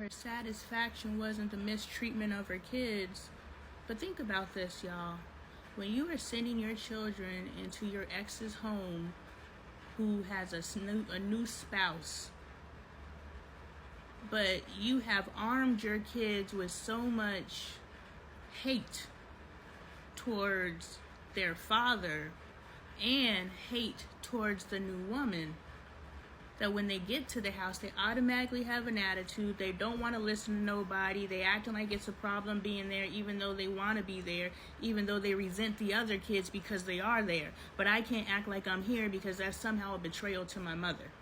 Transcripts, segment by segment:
Her satisfaction wasn't the mistreatment of her kids. But think about this, y'all. When you are sending your children into your ex's home who has a new spouse, but you have armed your kids with so much hate towards their father and hate towards the new woman, that when they get to the house, they automatically have an attitude. They don't want to listen to nobody. They acting like it's a problem being there, even though they want to be there, even though they resent the other kids because they are there. But I can't act like I'm here because that's somehow a betrayal to my mother.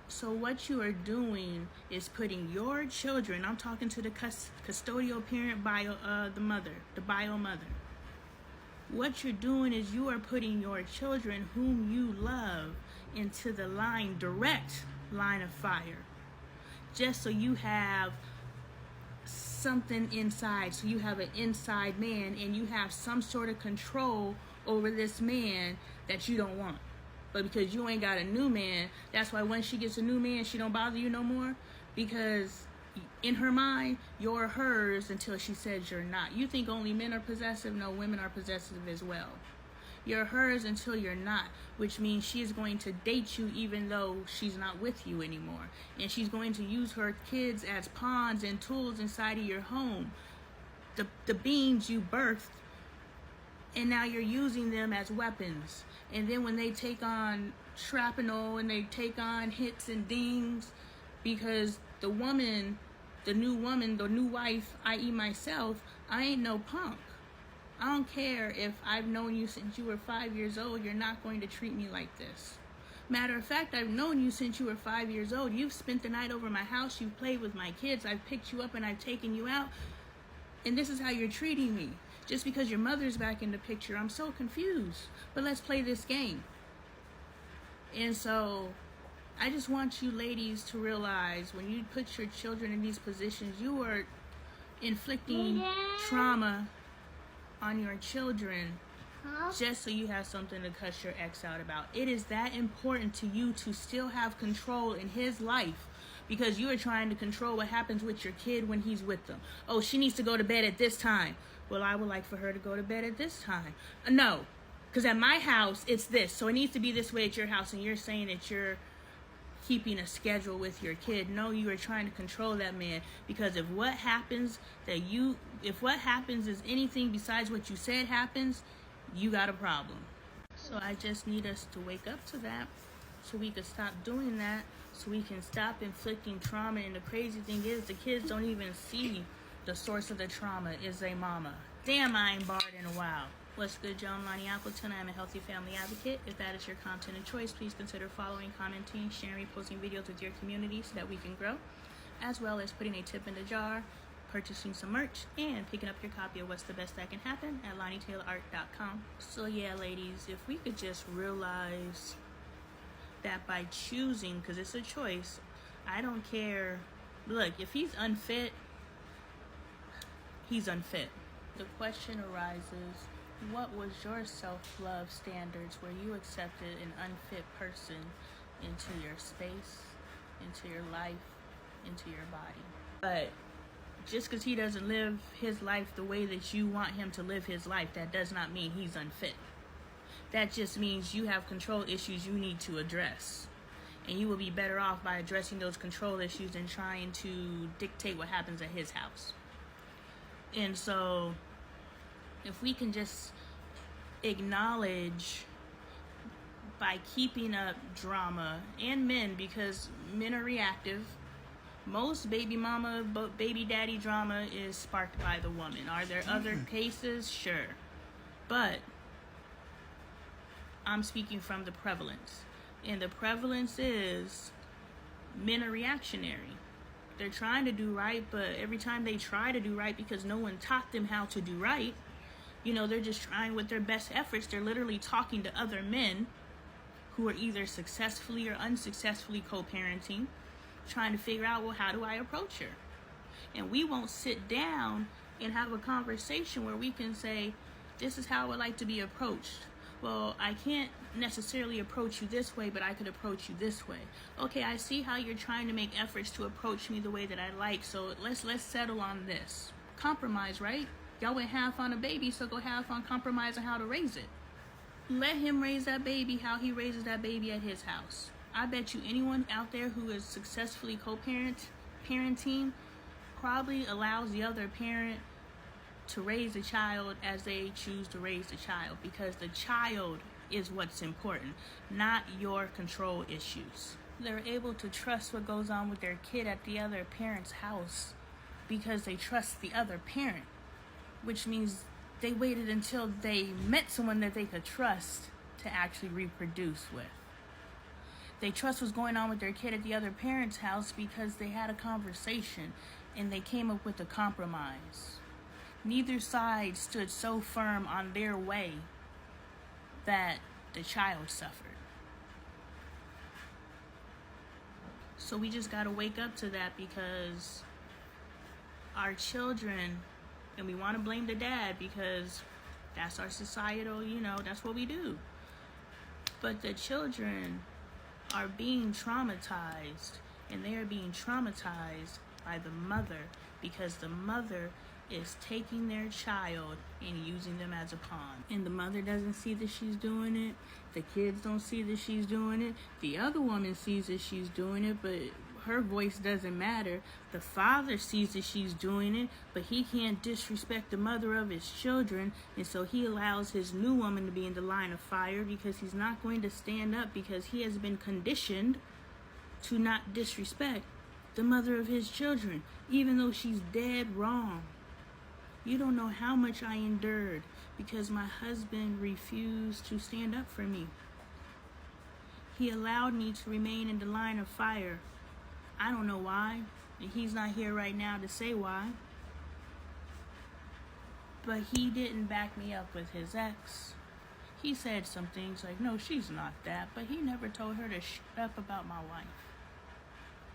So what you are doing is putting your children, I'm talking to the custodial parent, the bio mother. What you're doing is you are putting your children whom you love into the direct line of fire, just so you have something inside, so you have an inside man and you have some sort of control over this man that you don't want. But because you ain't got a new man, that's why when she gets a new man, she don't bother you no more, because in her mind, you're hers until she says you're not. You think only men are possessive? No, women are possessive as well. You're hers until you're not, which means she is going to date you even though she's not with you anymore. And she's going to use her kids as pawns and tools inside of your home. The beings you birthed, and now you're using them as weapons. And then when they take on shrapnel and they take on hits and dings, because the new wife, i.e. myself, I ain't no punk. I don't care if I've known you since you were 5 years old, you're not going to treat me like this. Matter of fact, I've known you since you were 5 years old. You've spent the night over my house, you've played with my kids, I've picked you up and I've taken you out, and this is how you're treating me. Just because your mother's back in the picture, I'm so confused. But let's play this game. And so I just want you ladies to realize, when you put your children in these positions, you are inflicting trauma on your children just so you have something to cuss your ex out about. It is that important to you to still have control in his life, because you are trying to control what happens with your kid when he's with them. Oh, she needs to go to bed at this time. Well, I would like for her to go to bed at this time. No, because at my house, it's this. So it needs to be this way at your house. And you're saying that you're keeping a schedule with your kid. No, you are trying to control that man, because if what happens is anything besides what you said happens, you got a problem. So I just need us to wake up to that, so we can stop doing that, so we can stop inflicting trauma. And the crazy thing is, the kids don't even see the source of the trauma is their mama. Damn, I ain't barred in a while. What's good, y'all? I'm LoneeAppleton. I am a healthy family advocate. If that is your content of choice, please consider following, commenting, sharing, posting videos with your community so that we can grow, as well as putting a tip in the jar, purchasing some merch, and picking up your copy of What's the Best That Can Happen at LoneeTaylorArt.com. So yeah, ladies, if we could just realize that by choosing, because it's a choice, I don't care. Look, if he's unfit, he's unfit. The question arises, what was your self-love standards where you accepted an unfit person into your space, into your life, into your body? But just because he doesn't live his life the way that you want him to live his life, that does not mean he's unfit. That just means you have control issues you need to address. And you will be better off by addressing those control issues than trying to dictate what happens at his house. And so if we can just acknowledge, by keeping up drama, and men, because men are reactive, most baby mama, baby daddy drama is sparked by the woman. Are there other cases? Sure. But I'm speaking from the prevalence. And the prevalence is men are reactionary. They're trying to do right, but every time they try to do right, because no one taught them how to do right, they're just trying with their best efforts. They're literally talking to other men who are either successfully or unsuccessfully co-parenting, trying to figure out, well, how do I approach her? And we won't sit down and have a conversation where we can say, this is how I would like to be approached. well, I can't necessarily approach you this way, but I could approach you this way. Okay, I see how you're trying to make efforts to approach me the way that I like, so let's settle on this. Compromise, right? Y'all went half on a baby, so go half on compromise on how to raise it. Let him raise that baby how he raises that baby at his house. I bet you anyone out there who is successfully parenting probably allows the other parent to raise the child as they choose to raise the child, because the child is what's important, not your control issues. They're able to trust what goes on with their kid at the other parent's house because they trust the other parent, which means they waited until they met someone that they could trust to actually reproduce with. They trust what's going on with their kid at the other parent's house because they had a conversation and they came up with a compromise. Neither side stood so firm on their way that the child suffered. So we just gotta wake up to that, because our children, and we wanna blame the dad because that's our societal, that's what we do. But the children are being traumatized, and they are being traumatized by the mother, because the mother is taking their child and using them as a pawn. And the mother doesn't see that she's doing it. The kids don't see that she's doing it. The other woman sees that she's doing it, but her voice doesn't matter. The father sees that she's doing it, but he can't disrespect the mother of his children, and so he allows his new woman to be in the line of fire because he's not going to stand up, because he has been conditioned to not disrespect the mother of his children, even though she's dead wrong. You don't know how much I endured because my husband refused to stand up for me. He allowed me to remain in the line of fire. I don't know why, and he's not here right now to say why. But he didn't back me up with his ex. He said some things like, no, she's not that, but he never told her to shut up about my wife.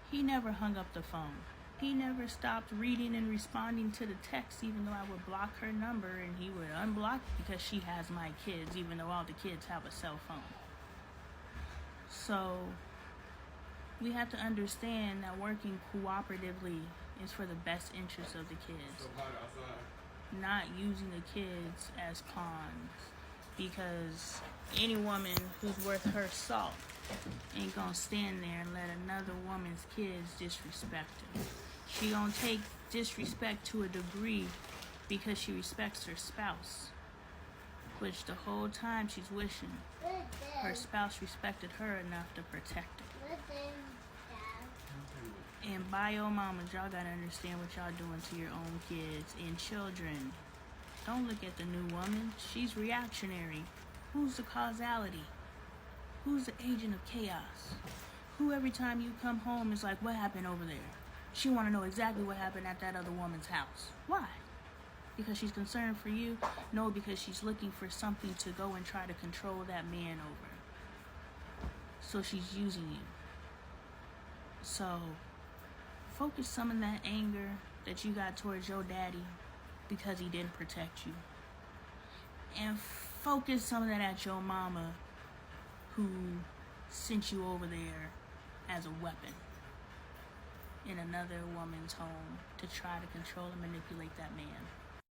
He never hung up the phone. He never stopped reading and responding to the text, even though I would block her number, and he would unblock because she has my kids, even though all the kids have a cell phone. So we have to understand that working cooperatively is for the best interest of the kids. Not using the kids as pawns, because any woman who's worth her salt ain't gonna stand there and let another woman's kids disrespect her. She gonna take disrespect to a degree because she respects her spouse, which the whole time she's wishing her spouse respected her enough to protect her. And bio mamas, y'all gotta understand what y'all doing to your own kids and children. Don't look at the new woman. She's reactionary. Who's the causality? Who's the agent of chaos? Who every time you come home is like, what happened over there? She want to know exactly what happened at that other woman's house. Why? Because she's concerned for you? No, because she's looking for something to go and try to control that man over. So she's using you. So focus some of that anger that you got towards your daddy because he didn't protect you. And focus some of that at your mama who sent you over there as a weapon in another woman's home to try to control and manipulate that man.